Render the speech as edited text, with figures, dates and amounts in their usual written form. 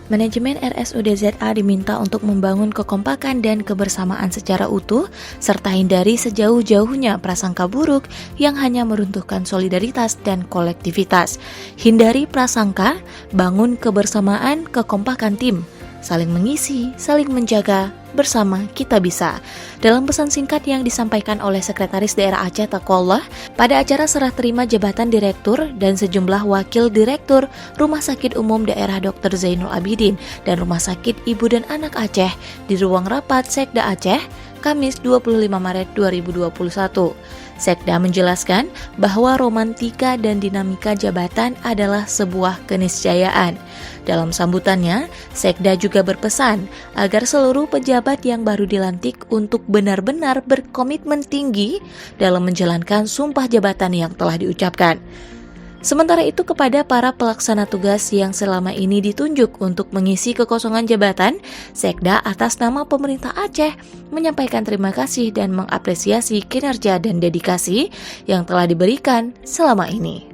Manajemen RSUD ZA diminta untuk membangun kekompakan dan kebersamaan secara utuh, serta hindari sejauh-jauhnya prasangka buruk yang hanya meruntuhkan solidaritas dan kolektivitas. Hindari prasangka, bangun kebersamaan, kekompakan tim. Saling mengisi, saling menjaga, bersama kita bisa. Dalam pesan singkat yang disampaikan oleh Sekretaris Daerah Aceh Taqwallah pada acara serah terima jabatan Direktur dan sejumlah Wakil Direktur Rumah Sakit Umum Daerah Dr. Zainul Abidin dan Rumah Sakit Ibu dan Anak Aceh di ruang rapat Sekda Aceh, Kamis 25 Maret 2021. Sekda menjelaskan bahwa romantika dan dinamika jabatan adalah sebuah keniscayaan. Dalam sambutannya, Sekda juga berpesan agar seluruh pejabat yang baru dilantik untuk benar-benar berkomitmen tinggi dalam menjalankan sumpah jabatan yang telah diucapkan. Sementara itu kepada para pelaksana tugas yang selama ini ditunjuk untuk mengisi kekosongan jabatan, Sekda atas nama pemerintah Aceh menyampaikan terima kasih dan mengapresiasi kinerja dan dedikasi yang telah diberikan selama ini.